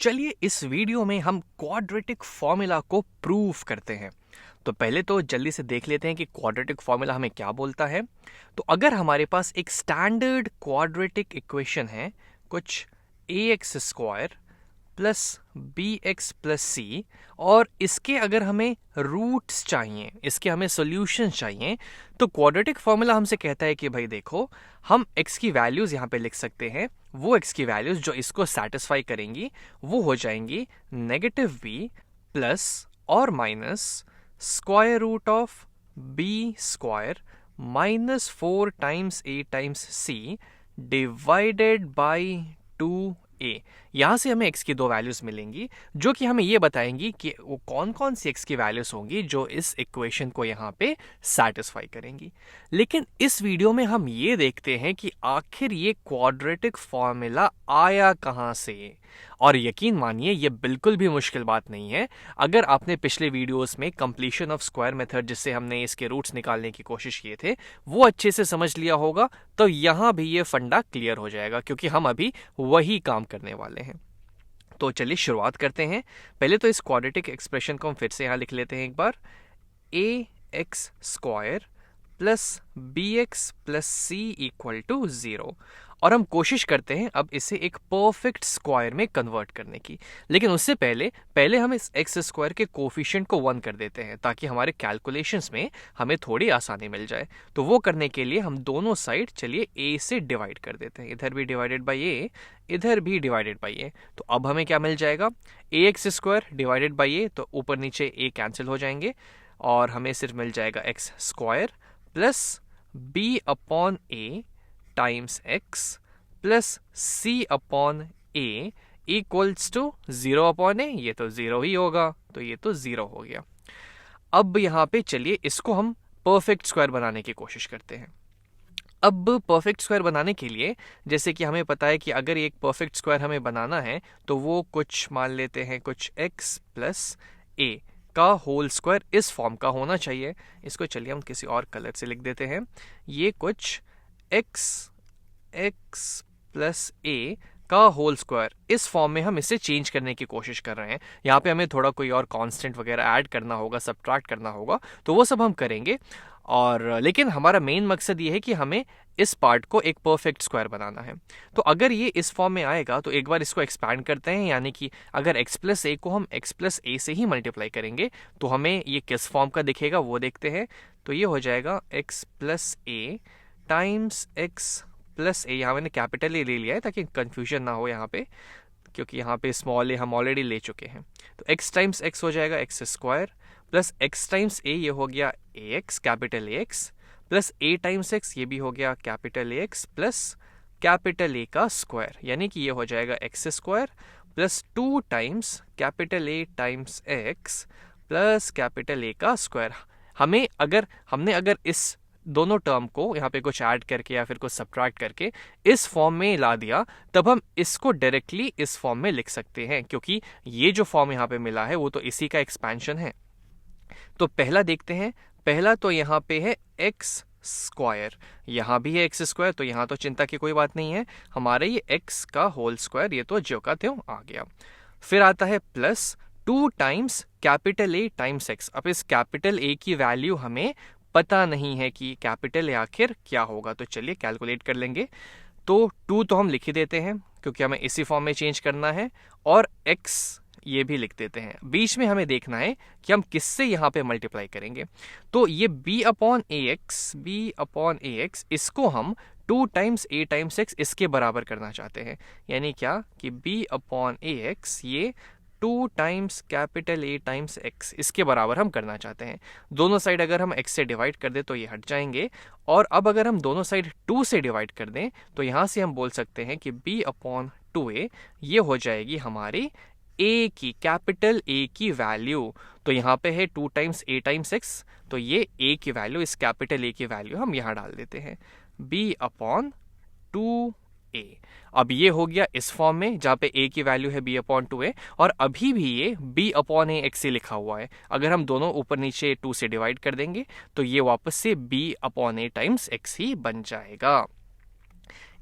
चलिए इस वीडियो में हम क्वाड्रेटिक फॉर्मूला को प्रूव करते हैं। तो पहले तो जल्दी से देख लेते हैं कि क्वाड्रेटिक फॉर्मूला हमें क्या बोलता है। तो अगर हमारे पास एक स्टैंडर्ड क्वाड्रेटिक इक्वेशन है, कुछ ax square plus B X plus C, और इसके अगर हमें रूट्स चाहिए, इसके हमें सॉल्यूशन चाहिए, तो क्वाड्रेटिक फॉर्मूला हमसे कहता है कि भाई देखो, हम x की वैल्यूज यहाँ पे लिख सकते हैं। वो x की वैल्यूज जो इसको सेटिस्फाई करेंगी वो हो जाएंगी नेगेटिव b प्लस और minus square root of B square minus 4 times a times c divided by 2a। यहां से हमें x की दो वैल्यूज मिलेंगी जो कि हमें ये बताएंगी कि वो कौन कौन सी x की वैल्यूज होंगी जो इस इक्वेशन को यहां पे सेटिस्फाई करेंगी। लेकिन इस वीडियो में हम ये देखते हैं कि आखिर ये क्वाड्रेटिक फॉर्मूला आया कहां से। और यकीन मानिए ये बिल्कुल भी मुश्किल बात नहीं है। अगर आपने पिछले वीडियोस में कंप्लीशन ऑफ स्क्वायर मेथड, जिससे हमने इसके रूट्स निकालने की कोशिश किए थे, वो अच्छे से समझ लिया होगा तो यहां भी ये फंडा क्लियर हो जाएगा, क्योंकि हम अभी वही काम करने वाले हैं। तो चलिए शुरुआत करते हैं। पहले तो इस क्वाड्रेटिक एक्सप्रेशन को हम फिर से यहां लिख लेते हैं एक बार। A X square plus B X plus C equal to 0, और हम कोशिश करते हैं अब इसे एक परफेक्ट स्क्वायर में कन्वर्ट करने की। लेकिन उससे पहले हम इस एक्स स्क्वायर के कोफिशिएंट को 1 कर देते हैं, ताकि हमारे कैलकुलेशंस में हमें थोड़ी आसानी मिल जाए। तो वो करने के लिए हम दोनों साइड चलिए a से डिवाइड कर देते हैं। इधर भी डिवाइडेड बाई a, इधर भी डिवाइडेड बाई a। तो अब हमें क्या मिल जाएगा, A X square divided by a, तो ऊपर नीचे a कैंसिल हो जाएंगे और हमें सिर्फ मिल जाएगा X square plus B upon A times X plus C upon A equals to 0 upon A. ये तो 0 ही होगा, तो ये तो 0 हो गया। अब यहाँ पे चलिए इसको हम परफेक्ट स्क्वायर बनाने की कोशिश करते हैं। अब परफेक्ट स्क्वायर बनाने के लिए, जैसे कि हमें पता है कि अगर एक परफेक्ट स्क्वायर हमें बनाना है तो वो कुछ मान लेते हैं, कुछ x प्लस ए का होल स्क्वायर इस फॉर्म का होना चाहिए। इसको चलिए हम किसी और कलर से लिख देते हैं। ये कुछ x प्लस ए का होल स्क्वायर इस फॉर्म में हम इसे चेंज करने की कोशिश कर रहे हैं। यहाँ पे हमें थोड़ा कोई और कांस्टेंट वगैरह ऐड करना होगा, सब्ट्रैक्ट करना होगा, तो वो सब हम करेंगे। और लेकिन हमारा मेन मकसद ये है कि हमें इस पार्ट को एक परफेक्ट स्क्वायर बनाना है। तो अगर ये इस फॉर्म में आएगा तो एक बार इसको एक्सपैंड करते हैं, यानी कि अगर x प्लस ए को हम x प्लस ए से ही मल्टीप्लाई करेंगे तो हमें ये किस फॉर्म का दिखेगा वो देखते हैं। तो ये हो जाएगा x प्लस ए टाइम्स एक्स प्लस ए। यहाँ मैंने कैपिटल ए ले लिया है ताकि कंफ्यूजन ना हो यहाँ पे, क्योंकि यहाँ पे स्मॉल ए हम ऑलरेडी ले चुके हैं। तो x टाइम्स x हो जाएगा X square plus x times A, ये हो गया A X capital A X, plus a times x, ये भी हो गया capital A X plus capital A का स्क्वायर, यानी कि ये हो जाएगा X square plus 2 times capital A times X plus capital A का स्क्वायर। हमने अगर इस दोनों टर्म को यहाँ पे कुछ ऐड करके या फिर कुछ सब्ट्रैक्ट करके इस फॉर्म में ला दिया, तब हम इसको डायरेक्टली इस फॉर्म में लिख सकते हैं, क्योंकि ये जो फॉर्म यहाँ पे मिला है वो तो इसी का एक्सपेंशन है। तो पहला देखते हैं। पहला तो यहाँ पे है एक्स स्क्वायर, यहाँ भी है एक्स स्क्वायर, तो यहाँ तो चिंता की कोई बात नहीं है। हमारे ये एक्स का होल स्क्वायर, ये तो ज्यों का त्यों आ गया। फिर आता है plus 2 times capital A times x. अब इस कैपिटल ए की वैल्यू हमें पता नहीं है कि कैपिटल ए आखिर क्या होगा, तो चलिए कैलकुलेट कर लेंगे। तो 2 तो हम लिख ही देते हैं क्योंकि हमें इसी फॉर्म में चेंज करना है, और x ये भी लिख देते हैं। बीच में हमें देखना है कि हम किससे यहाँ पे मल्टीप्लाई करेंगे। तो ये b अपॉन ए एक्स, इसको हम 2 टाइम्स a टाइम्स x इसके बराबर करना चाहते हैं, यानी क्या कि b अपॉन ए एक्स ये 2 times capital A times x इसके बराबर हम करना चाहते हैं। दोनों साइड अगर हम x से डिवाइड कर दें तो ये हट जाएंगे, और अब अगर हम दोनों साइड 2 से डिवाइड कर दें तो यहाँ से हम बोल सकते हैं कि b अपॉन 2a ये हो जाएगी हमारी a की, कैपिटल A की वैल्यू। तो यहाँ पे है 2 टाइम्स a टाइम्स x, तो ये a की वैल्यू, इस कैपिटल A की वैल्यू हम यहाँ डाल देते हैं, b अपॉन 2a। अब ये हो गया इस फॉर्म में जहाँ पे a की वैल्यू है b अपॉन 2a, और अभी भी ये b अपॉन ए एक्स से लिखा हुआ है। अगर हम दोनों ऊपर नीचे 2 से डिवाइड कर देंगे तो ये वापस से b upon A times x ही बन जाएगा।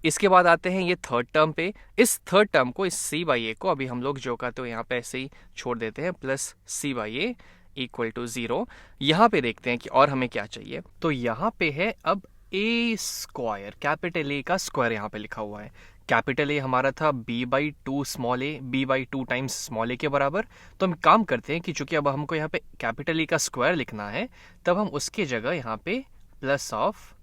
इसके बाद आते हैं ये थर्ड टर्म पे। इस थर्ड टर्म को, इस सी बाई ए को अभी हम लोग जो कहते हो यहाँ पे ऐसे ही छोड़ देते हैं, plus C by A equal to 0। यहाँ पे देखते हैं कि और हमें क्या चाहिए। तो यहाँ पे है अब ए स्क्वायर, कैपिटल ए का स्क्वायर यहाँ पे लिखा हुआ है। कैपिटल ए हमारा था b by two small A, b by two times small A के बराबर। तो हम काम करते हैं कि चूंकि अब हमको यहाँ पे कैपिटल ए का स्क्वायर लिखना है, तब हम उसकी जगह यहाँ पे plus of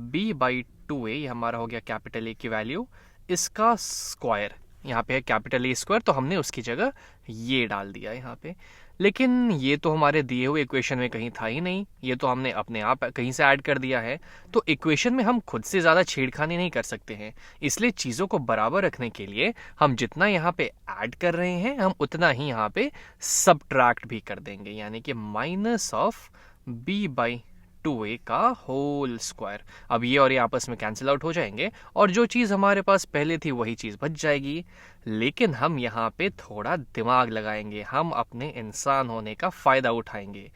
b by two A, हमारा हो गया कैपिटल ए की वैल्यू, इसका स्क्वायर, यहाँ पे है कैपिटल ए स्क्वायर, तो हमने उसकी जगह ये डाल दिया यहाँ पे। लेकिन ये तो हमारे दिए हुए इक्वेशन में कहीं था ही नहीं, ये तो हमने अपने आप कहीं से ऐड कर दिया है। तो इक्वेशन में हम खुद से ज़्यादा छेड़खानी नहीं कर सकते हैं, इसलिए चीज़ों को बराबर रखने के लिए हम जितना यहाँ पे ऐड कर रहे हैं, हम उतना ही यहाँ पे सबट्रैक्ट भी कर देंगे, यानी कि minus of b by 2a का होल स्क्वायर। अब ये और ये आपस में कैंसिल आउट हो जाएंगे और जो चीज़ हमारे पास पहले थी वही चीज़ बच जाएगी। लेकिन हम यहाँ पे थोड़ा दिमाग लगाएंगे, हम अपने इंसान होने का फ़ायदा उठाएंगे।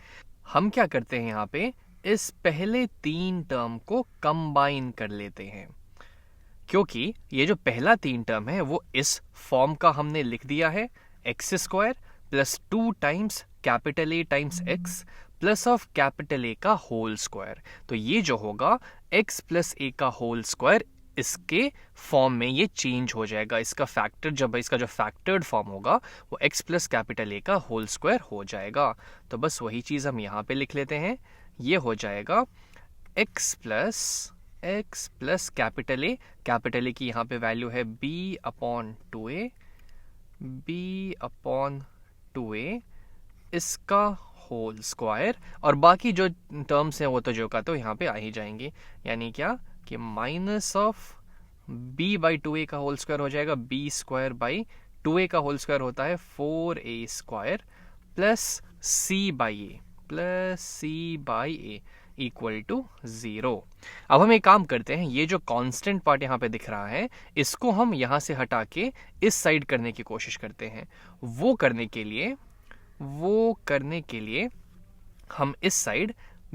हम क्या करते हैं, यहाँ पे इस पहले 3 टर्म को कंबाइन कर लेते हैं, क्योंकि ये जो पहला 3 टर्म है वो इस फॉर्म का हमने लिख दिया है, x square plus 2 times capital A times X plus of capital A का होल स्क्वायर। तो ये जो होगा x प्लस ए का होल स्क्वायर, इसके फॉर्म में ये चेंज हो जाएगा। इसका फैक्टर, जब इसका जो फैक्टर्ड फॉर्म होगा वो x प्लस कैपिटल ए का होल स्क्वायर हो जाएगा। तो बस वही चीज़ हम यहाँ पे लिख लेते हैं, ये हो जाएगा x प्लस कैपिटल ए की यहाँ पे वैल्यू है b अपॉन टू ए, इसका होल स्क्वायर, और बाकी जो टर्म्स हैं वो तो जो का तो यहाँ पे आ ही जाएंगे, यानी क्या कि minus of b by two A का होल स्क्वायर हो जाएगा, b स्क्वायर बाई 2a का होल स्क्वायर होता है 4a square plus c by A equal to 0। अब हम एक काम करते हैं, ये जो कांस्टेंट पार्ट यहाँ पे दिख रहा है, इसको हम यहाँ से हटा के इस साइड करने की कोशिश करते हैं। वो करने के लिए हम इस side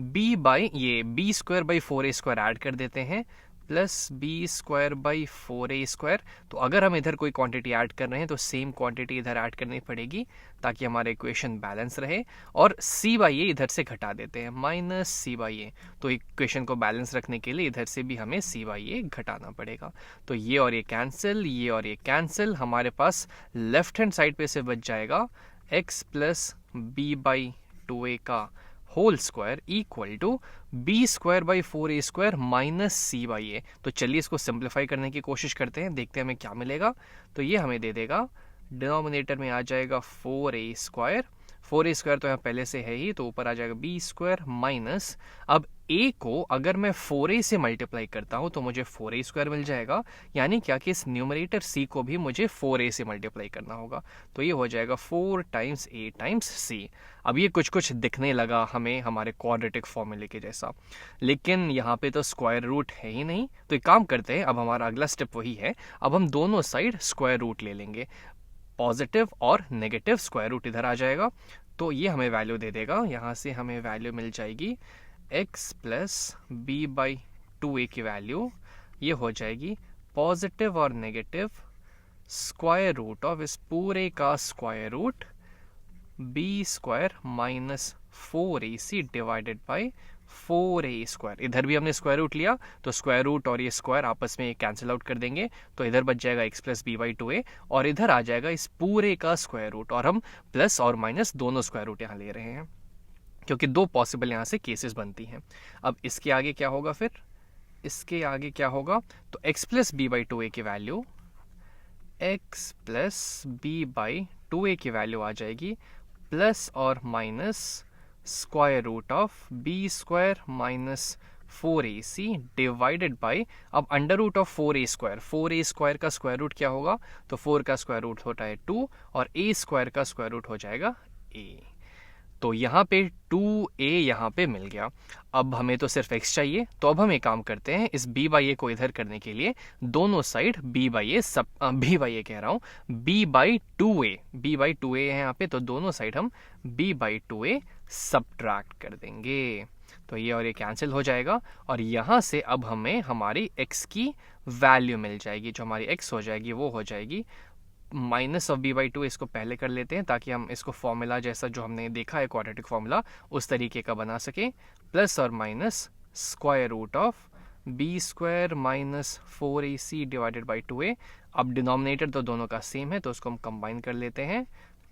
b square by 4a square add कर देते हैं, plus b square by 4a square. तो अगर हम इधर कोई क्वांटिटी ऐड कर रहे हैं तो सेम क्वांटिटी इधर ऐड करनी पड़ेगी ताकि हमारा इक्वेशन बैलेंस रहे, और c बाई ए इधर से घटा देते हैं, माइनस c बाई ए। तो इक्वेशन को बैलेंस रखने के लिए इधर से भी हमें c बाई ए घटाना पड़ेगा। तो ये और ये कैंसिल, हमारे पास लेफ्ट हैंड साइड पे से बच जाएगा x plus b by 2a का whole square equal to b square by 4a square minus c by A. तो चलिए इसको सिंप्लीफाई करने की कोशिश करते हैं, देखते हैं हमें क्या मिलेगा। तो ये हमें दे देगा, डिनोमिनेटर में आ जाएगा 4a स्क्वायर तो यहाँ पहले से है ही, तो ऊपर आ जाएगा b स्क्वायर माइनस, अब a को अगर मैं 4a से मल्टीप्लाई करता हूँ तो मुझे 4a स्क्वायर मिल जाएगा, यानी क्या कि इस न्यूमरेटर c को भी मुझे 4a से मल्टीप्लाई करना होगा। तो ये हो जाएगा 4 टाइम्स a टाइम्स c। अब ये कुछ दिखने लगा हमें हमारे क्वाड्रेटिक फॉर्मूले के जैसा, लेकिन यहाँ पे तो स्क्वायर रूट है ही नहीं। तो एक काम करते हैं, अब हमारा अगला स्टेप वही है, अब हम दोनों साइड स्क्वायर रूट ले लेंगे, पॉजिटिव और नेगेटिव स्क्वायर रूट इधर आ जाएगा। तो ये हमें वैल्यू दे देगा, यहाँ से हमें वैल्यू मिल जाएगी x plus b by 2a की वैल्यू, ये हो जाएगी पॉजिटिव और नेगेटिव स्क्वायर रूट ऑफ इस पूरे का square root b square minus 4ac divided by 4a square. इधर भी हमने स्क्वायर रूट लिया तो स्क्वायर रूट और ये स्क्वायर आपस में कैंसिल आउट कर देंगे, तो इधर बच जाएगा x plus b by 2a, और इधर आ जाएगा इस पूरे का स्क्वायर रूट, और हम प्लस और माइनस दोनों स्क्वायर रूट यहाँ ले रहे हैं क्योंकि 2 पॉसिबल यहाँ से केसेस बनती हैं। अब इसके आगे क्या होगा, तो x plus b by 2a की value, x plus b by 2a की वैल्यू आ जाएगी प्लस और minus square root of b square minus 4ac divided by, अब under root of 4a square का स्क्वायर रूट क्या होगा, तो 4 का स्क्वायर रूट होता है 2 और a स्क्वायर का स्क्वायर रूट हो जाएगा a। तो यहाँ पे 2a यहाँ पे मिल गया। अब हमें तो सिर्फ x चाहिए, तो अब हम एक काम करते हैं, इस b बाई ए को इधर करने के लिए दोनों साइड b बाई ए कह रहा हूँ b बाई 2a है यहाँ पे, तो दोनों साइड हम b बाई 2a सब्ट्रैक्ट कर देंगे। तो ये और ये कैंसिल हो जाएगा और यहाँ से अब हमें हमारी x की वैल्यू मिल जाएगी। जो हमारी x हो जाएगी वो हो जाएगी माइनस ऑफ b बाई 2। इसको पहले कर लेते हैं ताकि हम इसको फॉर्मूला जैसा जो हमने देखा है क्वाड्रेटिक फॉर्मूला उस तरीके का बना सके। प्लस और minus square root of b square minus 4ac divided by 2a। अब डिनोमिनेटर तो दोनों का सेम है तो उसको हम कंबाइन कर लेते हैं।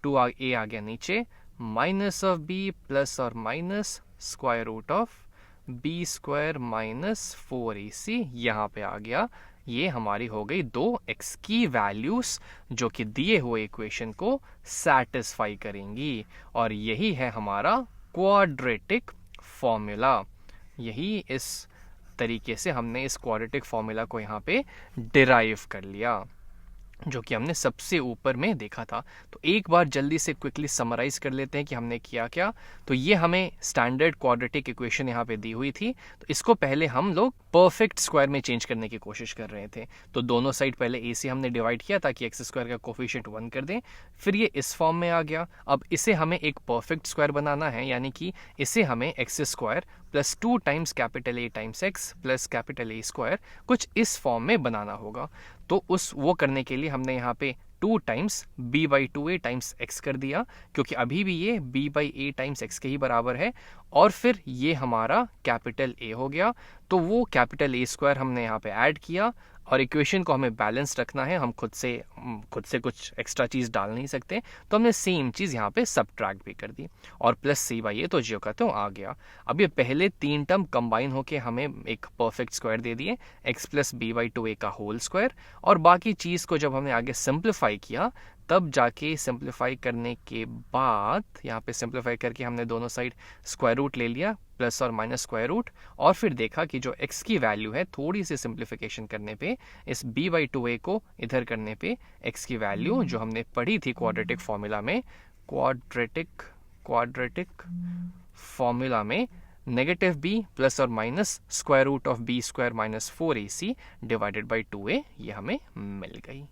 2a आ गया नीचे, माइनस ऑफ b प्लस और minus square root of b square minus 4ac यहाँ पे आ गया। ये हमारी हो गई दो x की वैल्यूज जो कि दिए हुए इक्वेशन को सैटिस्फाई करेंगी, और यही है हमारा क्वाड्रेटिक फॉर्मूला। यही इस तरीके से हमने इस क्वाड्रेटिक फॉर्मूला को यहाँ पे डिराइव कर लिया जो कि हमने सबसे ऊपर में देखा था। तो एक बार जल्दी से क्विकली समराइज कर लेते हैं कि हमने किया क्या। तो ये हमें स्टैंडर्ड क्वाड्रेटिक इक्वेशन यहाँ पे दी हुई थी, तो इसको पहले हम लोग परफेक्ट स्क्वायर में चेंज करने की कोशिश कर रहे थे। तो दोनों साइड पहले ए से हमने डिवाइड किया ताकि एक्स स्क्वायर का कोफिशिएंट 1 कर दें, फिर ये इस फॉर्म में आ गया। अब इसे हमें एक परफेक्ट स्क्वायर बनाना है, यानी कि इसे हमें x square plus 2 times capital A times X plus capital A square कुछ इस फॉर्म में बनाना होगा। तो वो करने के लिए हमने यहाँ पे 2 times b by 2a times x कर दिया, क्योंकि अभी भी ये b by a times x के ही बराबर है। और फिर ये हमारा कैपिटल A हो गया, तो वो कैपिटल A स्क्वायर हमने यहाँ पे ऐड किया। और इक्वेशन को हमें बैलेंस रखना है, हम खुद से कुछ एक्स्ट्रा चीज़ डाल नहीं सकते, तो हमने सेम चीज़ यहाँ पे सब्ट्रैक्ट भी कर दी। और प्लस c बाई a तो जो कहते हो आ गया। अब ये पहले 3 टर्म कंबाइन होके हमें एक परफेक्ट स्क्वायर दे दिए, x plus b by 2a का होल स्क्वायर। और बाकी चीज़ को जब हमने आगे सिंप्लीफाई किया, तब जाके सिंप्लीफाई करने के बाद यहाँ पे सिंप्लीफाई करके हमने दोनों साइड स्क्वायर रूट ले लिया, प्लस और माइनस स्क्वायर रूट। और फिर देखा कि जो x की वैल्यू है, थोड़ी सी सिंप्लीफिकेशन करने पे, इस b बाई 2a को इधर करने पे x की वैल्यू जो हमने पढ़ी थी क्वाड्रेटिक फॉर्मूला में, क्वाड्रेटिक फॉर्मूला में नेगेटिव b प्लस और minus square root of b square minus 4ac divided by 2a, ये हमें मिल गई।